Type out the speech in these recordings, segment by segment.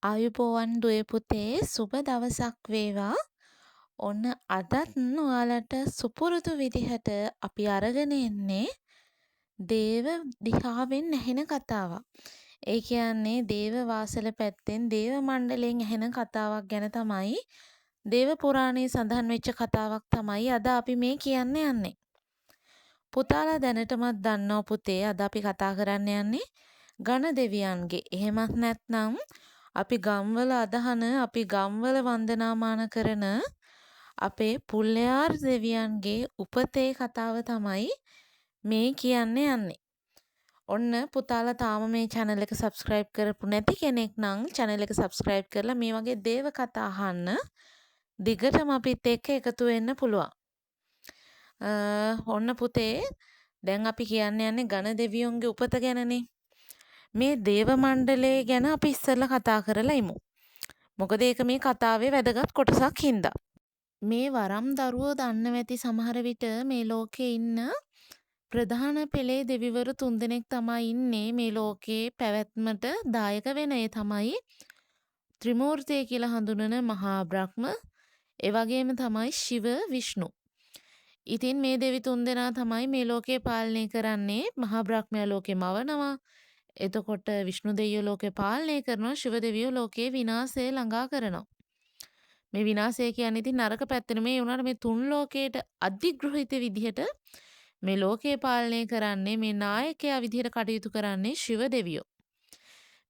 ආයුබෝවන් දුවේ පුතේ සුබ දවසක් වේවා. ඔන්න අදත් ඔයාලට සුපුරුදු විදිහට අපි අරගෙන එන්නේ දේව දිහාවෙන් ඇහෙන කතාවක්. ඒ කියන්නේ දේව වාසල පැත්තෙන් දේව මණ්ඩලයෙන් ඇහෙන කතාවක් ගැන තමයි දේව පුරාණයේ සඳහන් වෙච්ච කතාවක් තමයි අද අපි මේ කියන්න යන්නේ. පුතාලා දැනටමත් දන්නවා පුතේ අද අපි කතා කරන්න යන්නේ ගණ දෙවියන්ගේ. එහෙමත් නැත්නම් අපි ගම්වල අදහන අපි ගම්වල වන්දනාමාන කරන අපේ පුල්ලයාර් දෙවියන්ගේ උපතේ කතාව තමයි මේ කියන්න යන්නේ. ඔන්න පුතාලා තාම මේ channel එක subscribe කරපු නැති කෙනෙක් නම් channel එක subscribe කරලා මේ වගේ දේව කතා අහන්න දිගටම අපිත් එක්ක එකතු වෙන්න පුළුවන්. ඔන්න පුතේ දැන් අපි කියන්න යන්නේ ගණ දෙවියන්ගේ උපත ගැනනේ. මේ දේව මණ්ඩලය ගැන අපි ඉස්සෙල්ලා කතා කරලා ඉමු. මොකද ඒක මේ කතාවේ වැදගත් කොටසක් හින්දා. මේ වරම් දරුවෝ දන්න ඇති සමහර විට මේ ලෝකේ ඉන්න ප්‍රධාන පෙළේ දෙවිවරු 3 දෙනෙක් තමයි ඉන්නේ මේ ලෝකේ පැවැත්මට දායක වෙන. ඒ තමයි ත්‍රිමූර්තිය කියලා හඳුනන මහා බ්‍රහ්ම, ඒ වගේම තමයි ශිව, විෂ්ණු. ඉතින් මේ දෙවි 3 දෙනා තමයි මේ ලෝකේ පාලනය කරන්නේ. මහා බ්‍රහ්මයා ලෝකේ මවනවා. එතකොට විෂ්ණු දෙවියෝ ලෝකේ පාලනය කරනවා. ශිව දෙවියෝ ලෝකේ විනාශය ළඟා කරනවා. මේ විනාශය කියන්නේ ඉතින් නරක පැත්තනේ. මේ උනාට මේ තුන් ලෝකයට අධිග්‍රහිත විදිහට මේ ලෝකේ පාලනය කරන්නේ මේ නායකයා විදිහට කටයුතු කරන්නේ ශිව දෙවියෝ.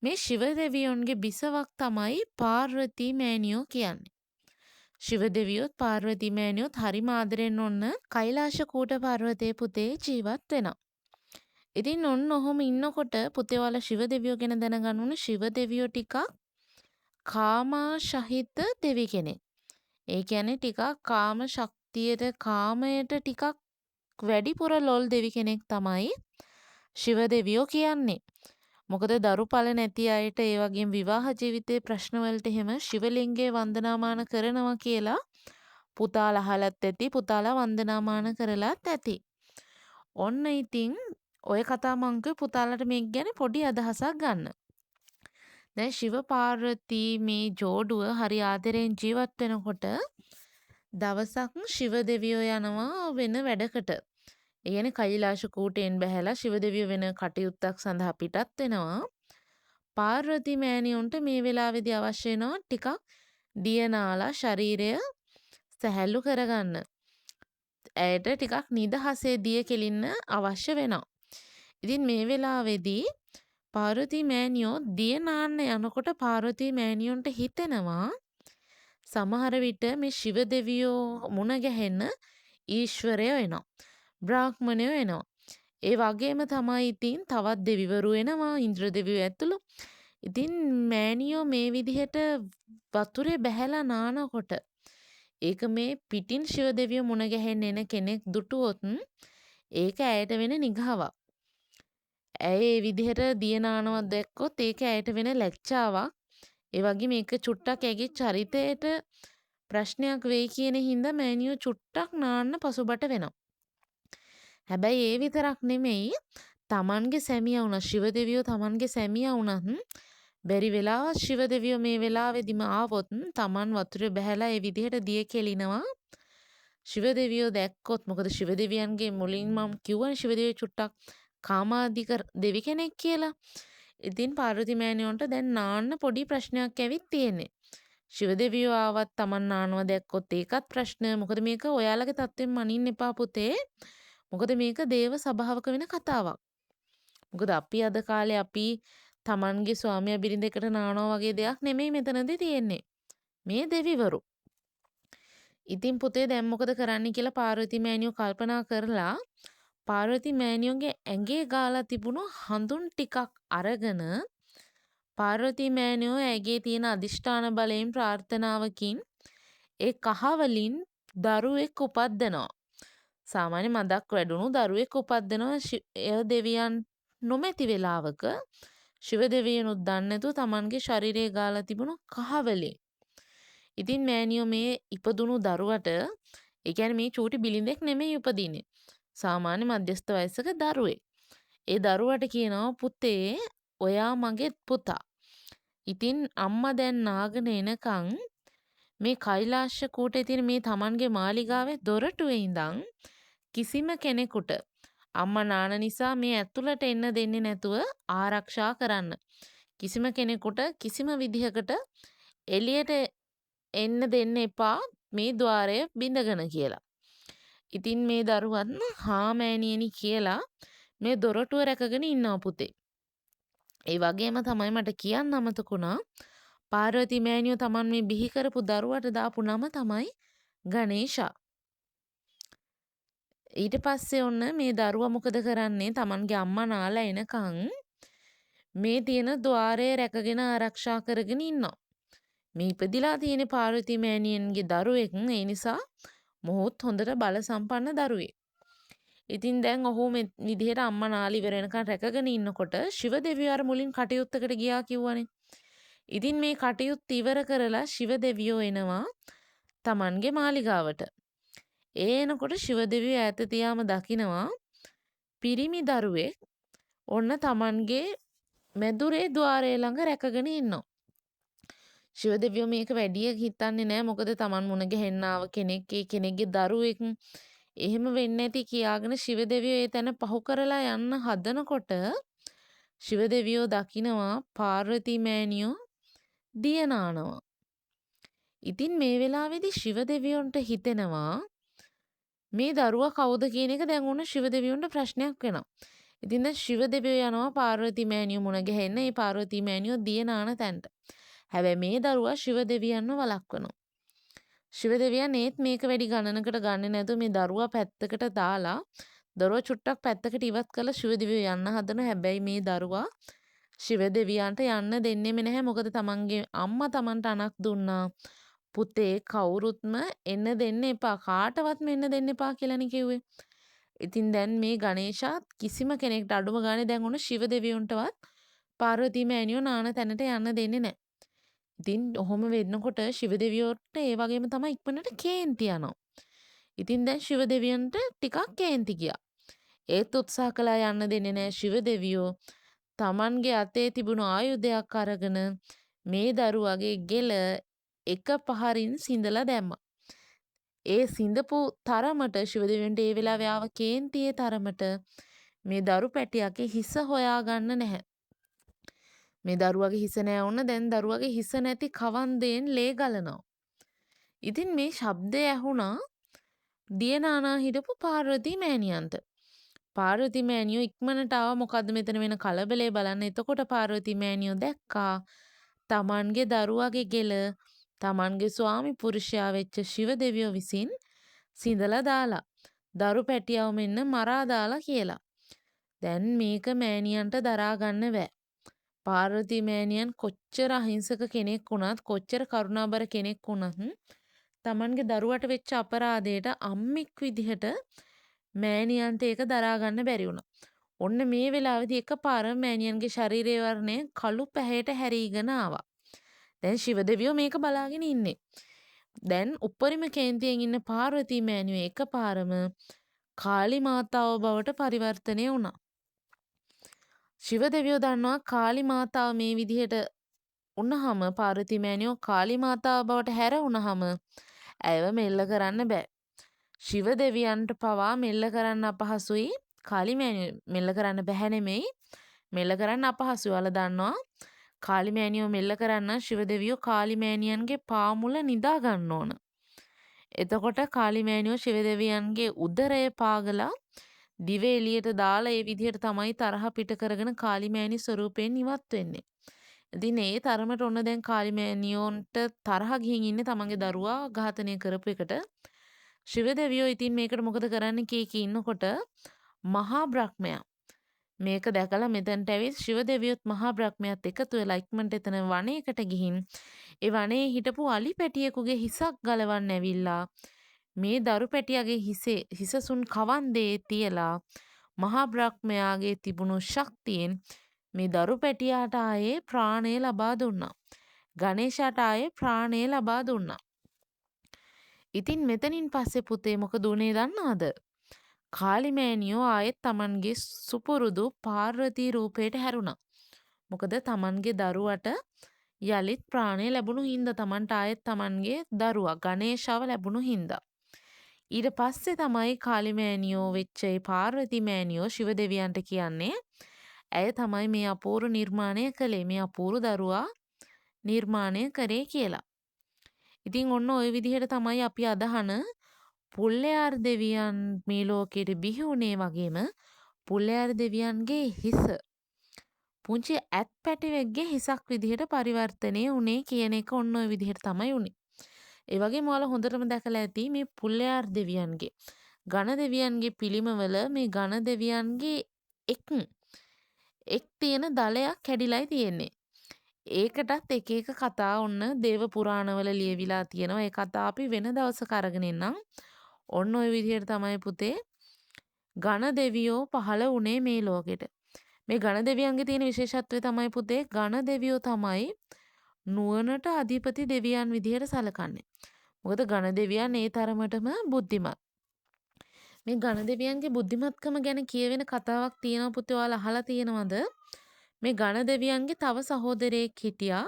මේ ශිව දෙවියන්ගේ බිසවක් තමයි පාර්වතී මෑණියෝ කියන්නේ. ශිව දෙවියොත් පාර්වතී මෑණියොත් හරිම ආදරෙන් ඔන්න කෛලාශ කූට පර්වතයේ පුතේ ජීවත් වෙනවා. ඉතින් ඔන්න ඔහොම ඉන්නකොට පුතේ ඔයාලා ශිව දෙවියෝ ගැන දැනගන්න ඕන. ශිව දෙවියෝ ටිකක් කාමාශහිත දෙවි කෙනෙක්. ඒ කියන්නේ ටිකක් කාම ශක්තියට කාමයට ටිකක් වැඩිපුර ලොල් දෙවි කෙනෙක් තමයි ශිව දෙවියෝ කියන්නේ. මොකද දරුඵල නැති අයට ඒ වගේම විවාහ ජීවිතයේ ප්‍රශ්න වලට එහෙම ශිවලිංගයේ වන්දනාමාන කරනවා කියලා පුතාලා අහලත් ඇති, පුතාලා වන්දනාමාන කරලත් ඇති. ඔන්න ඉතින් ඔය කතා මං කිව්වේ පුතාලට මේක ගැන පොඩි අදහසක් ගන්න. දැන් ශිව පාර්වතී මේ ජෝඩුව හරි ආදරෙන් ජීවත් වෙනකොට දවසක් ශිව දෙවියෝ යනවා වෙන වැඩකට. ඒ කියන්නේ කෛලාශ කූටයෙන් බැහැලා ශිව දෙවියෝ වෙන කටයුත්තක් සඳහා පිටත් වෙනවා. පාර්වතී මෑණියොන්ට මේ වෙලාවේදී අවශ්‍ය වෙනවා ටිකක් දියනාලා ශරීරය සැහැල්ලු කරගන්න. ඇයට ටිකක් නිදහසේ දිය කෙලින්න අවශ්‍ය වෙනවා. ඉතින් මේ වෙලාවේදී පාර්වතී මෑණියෝ දිය නාන්න යනකොට පාර්වතී මෑණියොන්ට හිතෙනවා සමහර විට මේ ශිව දෙවියෝ මුණ ගැහෙන්න ඊශ්වරයෝ එනවා. බ්‍රාහ්මණයෝ එනවා. ඒ වගේම තමයි ඉතින් තවත් දෙවිවරු එනවා ඉන්ද්‍ර දෙවියෝ ඇතුළු. ඉතින් මෑණියෝ මේ විදිහට වතුරේ බැහැලා නානකොට ඒක මේ පිටින් ශිව දෙවියෝ මුණ ගැහෙන්න එන කෙනෙක් දුටුවොත් ඒක ඇයට වෙන නිගාවක්. ඇය ඒ විදිහට දිය නානවා දැක්කොත් ඒක ඇයට වෙන ලැජ්ජාවක්. ඒ වගේ මේක චුට්ටක් ඇගේ චරිතයට ප්‍රශ්නයක් වෙයි කියන හින්දා මෑණියෝ චුට්ටක් නාන්න පසුබට වෙනවා. හැබැයි ඒ විතරක් නෙමෙයි තමන්ගේ සැමියා වුණා ශිව දෙවියෝ තමන්ගේ සැමියා වුණත් බැරි වෙලාවත් ශිව දෙවියෝ මේ වෙලාවේදීම ආවොත් තමන් වතුරේ බැහැලා ඒ විදිහට දිය කෙලිනවා. ශිව දෙවියෝ දැක්කොත් මොකද ශිව දෙවියන්ගේ මුලින් මම කිව්වනේ ශිව දෙවියෝ චුට්ටක් කාමාධික දෙවි කෙනෙක් කියලා. ඉතින් පාර්වතී මෑණියොන්ට දැන් නාන්න පොඩි ප්‍රශ්නයක් ඇවිත් තියෙන්නේ. ශිව දෙවියෝ ආවත් තමන් නානවා දැක්කොත් ඒකත් ප්‍රශ්න. මොකද මේක ඔයාලගේ තත්ත්වෙන් මනින්න එපා පුතේ. මොකද මේක දේව සභාවක වෙන කතාවක්. මොකද අපි අද කාලේ අපි තමන්ගේ ස්වාමියා බිරිඳකට නානවා වගේ දෙයක් නෙමෙයි මෙතනදී තියෙන්නේ. මේ දෙවිවරු. ඉතින් පුතේ දැන් මොකද කරන්න කියලා පාර්වතී මෑණියෝ කල්පනා කරලා පාර්වතී මෑණියෝගේ ඇඟේ ගාලා තිබුණු හඳුන් ටිකක් අරගෙන පාර්වතී මෑණියෝ ඇගේ තියෙන අදිෂ්ඨාන බලයෙන් ප්‍රාර්ථනාවකින් ඒ කහ වලින් දරුවෙක් උපද්දනවා. සාමාන්‍ය මදක් වැඩුණු දරුවෙක් උපද්දනවා එය දෙවියන් නොමැති වෙලාවක ශිව දෙවියනුත් දන්නේ නැතුව තමන්ගේ ශරීරයේ ගාලා තිබුණු කහ වලින්. ඉතින් මෑණියෝ මේ ඉපදුණු දරුවට ඒ කියන්නේ මේ චූටි බිලිඳෙක් නෙමෙයි උපදින්නේ. සාමාන්‍ය මධ්‍යස්ථ වයසක දරුවෙක්. ඒ දරුවට කියනවා පුතේ ඔයා මගේ පුතා. ඉතින් අම්මා දැන් නාගෙන එනකන් මේ කෛලාශ කූටේ තියෙන මේ Tamanගේ මාලිගාවේ දොරටුවේ ඉඳන් කිසිම කෙනෙකුට අම්මා නාන නිසා මේ ඇතුළට එන්න දෙන්නේ නැතුව ආරක්ෂා කරන්න. කිසිම කෙනෙකුට කිසිම විදිහකට එළියට එන්න දෙන්න එපා මේ ద్వාරය බිඳගෙන කියලා. ඉතින් මේ දරුවන් හා මෑණියනි කියලා මේ දොරටුව රැකගෙන ඉන්නවා පුතේ. ඒ වගේම තමයි මට කියන්න අමතක වුණා පාර්වති මෑණියෝ Taman මේ බිහි කරපු දරුවට දාපු නම තමයි ගණේෂා. ඊට පස්සේ ඔන්න මේ දරුවා මොකද කරන්නේ Tamanගේ අම්මා නාලා එනකන් මේ තියෙන ద్వාරය රැකගෙන ආරක්ෂා කරගෙන ඉන්නවා. මේ ඉපදිලා තියෙන පාර්වති මෑණියන්ගේ දරුවෙක් ඒ නිසා මොහොත් හොඳට බල සම්පන්න දරුවෙක්. ඉතින් දැන් ඔහු මේ විදිහට අම්මා නාලි ඉවර වෙනකන් රැකගෙන ඉන්නකොට ශිව දෙවියෝ අර මුලින් කටයුත්තකට ගියා කිව්වනේ. ඉතින් මේ කටයුත්ත ඉවර කරලා ශිව දෙවියෝ එනවා Tamanගේ මාලිගාවට. ඒ එනකොට ශිව දෙවියෝ ඈත තියාම දකිනවා පිරිමි දරුවෙක් ඔන්න Tamanගේ මැදුරේ ద్వාරය ළඟ රැකගෙන ඉන්නවා. ශිව දෙවියෝ මේක වැඩි හිතන්නේ නැහැ මොකද Taman මුණ ගැහෙන්න ආව කෙනෙක් ඒ කෙනෙක්ගේ දරුවෙක් එහෙම වෙන්නේ නැති කියාගෙන ශිව දෙවියෝ ඒ තැන පහු කරලා යන්න හදනකොට ශිව දෙවියෝ දකිනවා පාර්වති මෑණියෝ දිය නානවා. ඉතින් මේ වෙලාවේදී ශිව දෙවියොන්ට හිතෙනවා මේ දරුවා කවුද කියන එක දැන් උන ශිව දෙවියොන්ට ප්‍රශ්නයක් වෙනවා. ඉතින් දැන් ශිව දෙවියෝ යනවා පාර්වති මෑණියෝ මුණ ගැහෙන්න. ඒ පාර්වති මෑණියෝ දිය නාන තැනට. හැබැයි මේ දරුවා ශිව දෙවියන්ව වළක්වනවා. ශිව දෙවියන් ඒත් මේක වැඩි ගණනකට ගන්නෙ නැතුව මේ දරුවා පැත්තකට දාලා දරුවා චුට්ටක් පැත්තකට ඉවත් කරලා ශිව දෙවියෝ යන්න හදනවා. හැබැයි මේ දරුවා ශිව දෙවියන්ට යන්න දෙන්නෙම නැහැ. මොකද තමන්ගේ අම්මා තමන්ට අනක් දුන්නා. පුතේ කවුරුත්ම එන්න දෙන්න එපා. කාටවත්ම එන්න දෙන්න එපා කියලානේ කිව්වේ. ඉතින් දැන් මේ ගණේෂාත් කිසිම කෙනෙක්ට අඩුම ගානේ දැන් උන ශිව දෙවියන්ටවත් පාර්වතී මෑණියෝ නාන තැනට යන්න දෙන්නේ නැහැ. ඉතින් ඔහොම වෙන්නකොට ශිව දෙවියෝට ඒ වගේම තමයි ඉක්මනට කේන්ති යනවා. ඉතින් දැන් ශිව දෙවියන්ට ටිකක් කේන්ති ගියා. ඒත් උත්සාහ කළා යන්න දෙන්නේ නැහැ ශිව දෙවියෝ. Tamanගේ අතේ තිබුණු ආයුධයක් අරගෙන මේ දරුවගේ ගෙල එක පහරින් සිඳලා දැම්මා. ඒ සිඳපු තරමට ශිව දෙවියන්ට ඒ වෙලාවේ ආව කේන්තියේ තරමට මේ දරු පැටියාගේ හිස හොයාගන්න නැහැ. මේ දරුවගේ හිස නෑ වුණ දැන් දරුවගේ හිස නැති කවන්දයෙන් ලේ ගලනවා. ඉතින් මේ ශබ්දය ඇහුණා දියනානා හිටපු පාර්වතී මෑණියන්ට. පාර්වතී මෑණියෝ ඉක්මනට ආවා මොකද්ද මෙතන වෙන කලබලේ බලන්න. එතකොට පාර්වතී මෑණියෝ දැක්කා Tamanගේ දරුවගේ ගෙල Tamanගේ ස්වාමි පුරුෂයා වෙච්ච ශිව දෙවියෝ විසින් සිඳලා දාලා දරු පැටියව මෙන්න මරා දාලා කියලා. දැන් මේක මෑණියන්ට දරා ගන්න බෑ. පාර්වතී මෑණියන් කොච්චර අහිංසක කෙනෙක් වුණත් කොච්චර කරුණාබර කෙනෙක් වුණත් Tamanගේ දරුවට වෙච්ච අපරාධයට අම්මික් විදිහට මෑණියන්ට ඒක දරා ගන්න බැරි වුණා. ඔන්න මේ වෙලාවේදී එකපාරම මෑණියන්ගේ ශරීරයේ වර්ණය කළු පැහැයට හැරීගෙන ආවා. දැන් ශිව දෙවියෝ මේක බලාගෙන ඉන්නේ. දැන් උපරිම කේන්තියෙන් ඉන්න පාර්වතී මෑණියෝ එකපාරම කාලි මාතාව බවට පරිවර්තනය වුණා. ශිව දෙවියෝ දන්නවා කාලි මාතාව මේ විදිහට වුණාම පාර්වතී මෑණියෝ කාලි මාතාව බවට හැර වුණාම ඇයව මෙල්ල කරන්න බෑ. ශිව දෙවියන්ට පවා මෙල්ල කරන්න අපහසුයි. කාලි මෑණියෝ මෙල්ල කරන්න බැහැ නෙමෙයි. මෙල්ල කරන්න අපහසුයි. ඔයාලා දන්නවා කාලි මෑණියෝ මෙල්ල කරන්න ශිව දෙවියෝ කාලි මෑණියන්ගේ පාමුල නිදා ගන්න ඕන. එතකොට කාලි මෑණියෝ ශිව දෙවියන්ගේ උදරය පාගලා දිව එළියට දාලා ඒ විදිහට තමයි තරහ පිට කරගෙන කාලි මෑණි ස්වරූපයෙන් ඉවත් වෙන්නේ. ඉතින් ඒ තරමට ඔන්න දැන් කාලි මෑණියෝන්ට තරහ ගිහින් ඉන්නේ තමන්ගේ දරුවා ඝාතනය කරපු එකට. ශිව දෙවියෝ ඉතින් මේකට මොකද කරන්න කී ඉන්නකොට මහා බ්‍රහ්මයා මේක දැකලා මෙතනට ඇවිත් ශිව දෙවියොත් මහා බ්‍රහ්මයාත් එකතු වෙලා ඉක්මනට එතන වනයේකට ගිහින් ඒ වනයේ හිටපු අලි පැටියෙකුගේ හිසක් ගලවන්න ඇවිල්ලා මේ දරු පැටියාගේ හිසසුන් කවන්දේ තියලා මහා බ්‍රහ්මයාගේ තිබුණු ශක්තියෙන් මේ දරු පැටියාට ආයේ ප්‍රාණය ලබා දුන්නා. ගණේශයාට ආයේ ප්‍රාණය ලබා දුන්නා. ඉතින් මෙතනින් පස්සේ පුතේ මොකද උනේ දන්නවද? කාලි මෑණියෝ ආයෙත් Tamanගේ සුපුරුදු පාර්වතී රූපයට හැරුණා. මොකද Tamanගේ දරුවට යළිත් ප්‍රාණය ලැබුණු හින්දා Tamanට ආයෙත් Tamanගේ දරුවා ගණේශාව ලැබුණු හින්දා. ඊට පස්සේ තමයි කාලි මෑණියෝ වෙච්ච ඒ පාර්වති මෑණියෝ ශිව දෙවියන්ට කියන්නේ ඇය තමයි මේ අපූර්ව නිර්මාණය කළේ මේ අපූර්ව දරුවා නිර්මාණය කරේ කියලා. ඉතින් ඔන්න ওই විදිහට තමයි අපි අදහන පුල්ලයාර් දෙවියන් මේ ලෝකෙට බිහි වුණේ වගේම පුල්ලයාර් දෙවියන්ගේ හිස පුංචි ඇත් පැටිවෙක්ගේ හිසක් විදිහට පරිවර්තනය වුණේ කියන එක ඔන්න ඔය විදිහට තමයි වුණේ. ඒ වගේම ඔයාලා හොඳටම දැකලා ඇති මේ පුල්ලයාර් දෙවියන්ගේ ඝන දෙවියන්ගේ පිළිමවල මේ ඝන දෙවියන්ගේ එක් තියෙන දලයක් කැඩිලායි තියෙන්නේ. ඒකටත් එක එක කතා ඔන්න දේව පුරාණවල ලියවිලා තියෙනවා. ඒ කතා අපි වෙන දවසක අරගෙන එන්නම්. ඔන්න ඔය විදිහට තමයි පුතේ ඝන දෙවියෝ පහළ වුණේ මේ ලෝකෙට. මේ ඝන දෙවියන්ගේ තියෙන විශේෂත්වය තමයි පුතේ ඝන දෙවියෝ තමයි නුවණට අධිපති දෙවියන් විදිහට සැලකන්නේ. මොකද ඝන දෙවියන් ඒ තරමටම බුද්ධිමත්. මේ ඝන දෙවියන්ගේ බුද්ධිමත්කම ගැන කියවෙන කතාවක් තියෙනවා පුතේ ඔයාලා අහලා තියෙනවද? මේ ඝන දෙවියන්ගේ තව සහෝදරයෙක් හිටියා.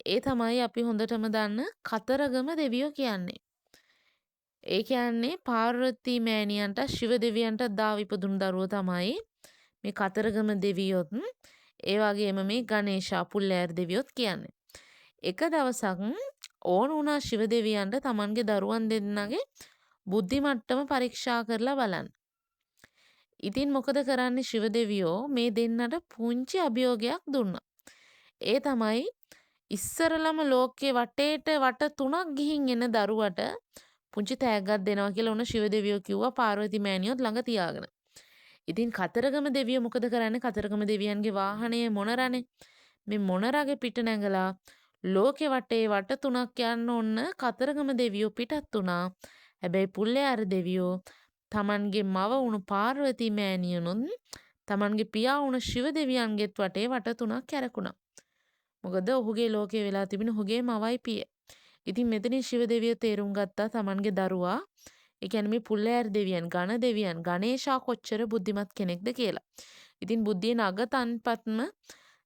ඒ තමයි අපි හොඳටම දන්න කතරගම දෙවියෝ කියන්නේ. ඒ කියන්නේ පාර්වතී මෑණියන්ට ශිව දෙවියන්ට දා ඉපදුණු දරුවෝ තමයි මේ කතරගම දෙවියොත් ඒ වගේම මේ ගණේශා පුල්ලෑර් දෙවියොත් කියන්නේ. එක දවසක් ඕන වුණා ශිව දෙවියන්ට තමන්ගේ දරුවන් දෙන්නගේ බුද්ධි මට්ටම පරීක්ෂා කරලා බලන්න. ඉතින් මොකද කරන්නේ ශිව දෙවියෝ මේ දෙන්නට පුංචි අභියෝගයක් දුන්නා. ඒ තමයි ඉස්සරලම ලෝකේ වටේට වට 3ක් ගිහින් එන දරුවට පුංචි තෑග්ගක් දෙනවා කියලා උන ශිව දෙවියෝ කිව්වා පාර්වති මෑණියොත් ළඟ තියාගෙන. ඉතින් කතරගම දෙවියෝ මොකද කරන්නේ? කතරගම දෙවියන්ගේ වාහනයේ මොනරනේ. මේ මොනරගේ පිට නැගලා ලෝකෙ වටේ වට 3ක් යන්න ඕන කතරගම දෙවියෝ පිටත් වුණා. හැබැයි පුල්ලයාර දෙවියෝ තමන්ගේ මව වුණු පාර්වතී මෑණියනුත් තමන්ගේ පියා වුණු ශිව දෙවියන්ගෙත් වටේ වට 3ක් කැරකුණා. මොකද ඔහුගේ ලෝකේ වෙලා තිබෙන ඔහුගේ මවයි පිය. ඉතින් මෙතනින් ශිව දෙවියෝ තේරුම් ගත්තා තමන්ගේ දරුවා ඒ කියන්නේ මේ පුල්ලෑර් දෙවියන්, ඝන දෙවියන්, ගණේශා කොච්චර බුද්ධිමත් කෙනෙක්ද කියලා. ඉතින් බුද්ධියේ නග තන්පත්ම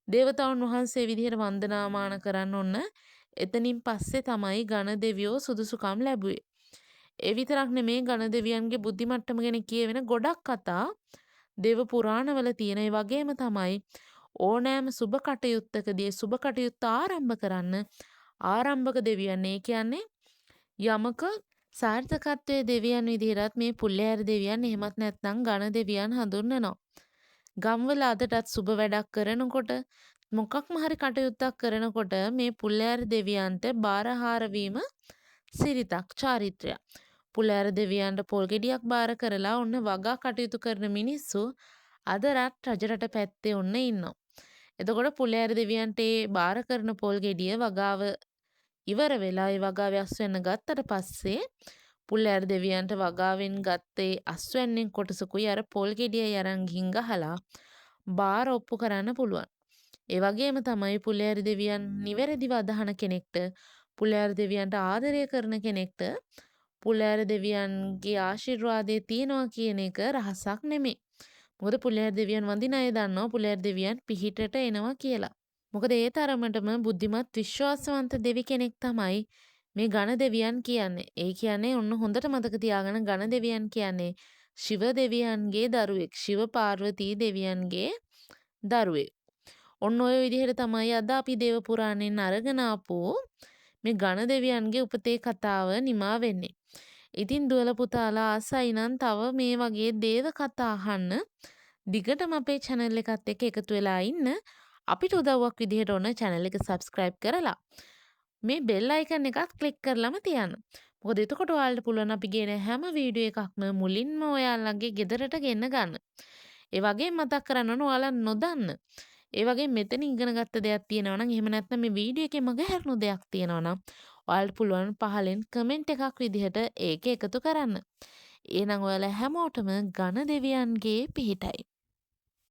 දේවතාවුන් වහන්සේ විදිහට වන්දනාමාන කරන්න ඕන. එතනින් පස්සේ තමයි ඝන දෙවියෝ සුදුසුකම් ලැබුවේ. ඒ විතරක් නෙමේ ඝන දෙවියන්ගේ බුද්ධි මට්ටම ගැන කියවෙන ගොඩක් කතා දේව පුරාණවල තියෙන. ඒ වගේම තමයි ඕනෑම සුබ කටයුත්තකදී සුබ කටයුත්ත ආරම්භ කරන්න ආරම්භක දෙවියන් ඒ කියන්නේ යමක සාර්ථකත්වයේ දෙවියන් විදිහටත් මේ පුල්ලෑර දෙවියන් එහෙමත් නැත්නම් ඝන දෙවියන් හඳුන්වනවා. ගම්වල අදටත් සුබ වැඩක් කරනකොට මොකක්ම හරි කටයුත්තක් කරනකොට මේ පුල්ලෑර දෙවියන්ට බාරහාර වීම සිරිතක් චාරිත්‍රයක්. පුල්ලෑර දෙවියන්ට පොල් ගෙඩියක් බාර කරලා ඔන්න වගා කටයුතු කරන මිනිස්සු අද රජරට පැත්තේ ඔන්න ඉන්නවා. එතකොට පුල්ලෑර දෙවියන්ට ඒ බාර කරන පොල් ගෙඩිය වගාව ඉවර වෙලා ඒ වගාවේ අස්වැන්න ගත්තට පස්සේ පුල්ලෑර දෙවියන්ට වගාවෙන් ගත්තේ අස්වැන්නෙන් කොටසකුයි අර පොල් ගෙඩියයි අරන් ගිහින් ගහලා බාර ඔප්පු කරන්න පුළුවන්. ඒ වගේම තමයි පුල්ලෑර දෙවියන් නිවැරදිව අදහන කෙනෙක්ට පුල්ලෑර දෙවියන්ට ආදරය කරන කෙනෙක්ට පුල්ලෑර දෙවියන්ගේ ආශිර්වාදය තියෙනවා කියන එක රහසක් නෙමෙයි. මොකද පුල්ලෑර දෙවියන් වඳින අය දන්නවා පුල්ලෑර දෙවියන් පිහිටට එනවා කියලා. මොකද ඒ තරමටම බුද්ධිමත් විශ්වාසවන්ත දෙවි කෙනෙක් තමයි මේ ඝන දෙවියන් කියන්නේ. ඒ කියන්නේ ඔන්න හොඳට මතක තියාගන්න ඝන දෙවියන් කියන්නේ ශිව දෙවියන්ගේ දරුවෙක්. ශිව පාර්වතී දෙවියන්ගේ දරුවෙක්. ඔන්න ඔය විදිහට තමයි අද අපි දේව පුරාණයෙන් අරගෙන ආපු මේ ඝන දෙවියන්ගේ උපතේ කතාව නිමා වෙන්නේ. ඉතින් දුවල පුතාලා ආසයි නම් තව මේ වගේ දේව කතා අහන්න දිගටම අපේ channel එකත් එක්ක එකතු වෙලා ඉන්න. අපිට උදව්වක් විදිහට ඔන්න channel එක subscribe කරලා මේ bell icon එකත් click කරලම තියන්න. මොකද එතකොට ඔයාලට පුළුවන් අපි ගේන හැම වීඩියෝ එකක්ම මුලින්ම ඔයාලගේ ගෙදරට ගෙන්න ගන්න. ඒ වගේම මතක් කරන්න ඕන ඔයාලා නොදන්න. ඒ වගේම මෙතන ඉගෙන ගත්ත දෙයක් තියෙනවා නම් එහෙම නැත්නම් මේ වීඩියෝ එකේ මගහැරුණු දෙයක් තියෙනවා නම් ඔයාලට පුළුවන් පහලෙන් කමෙන්ට් එකක් විදිහට ඒක එකතු කරන්න. එහෙනම් ඔයාලා හැමෝටම ඝන දෙවියන්ගේ පිහිටයි.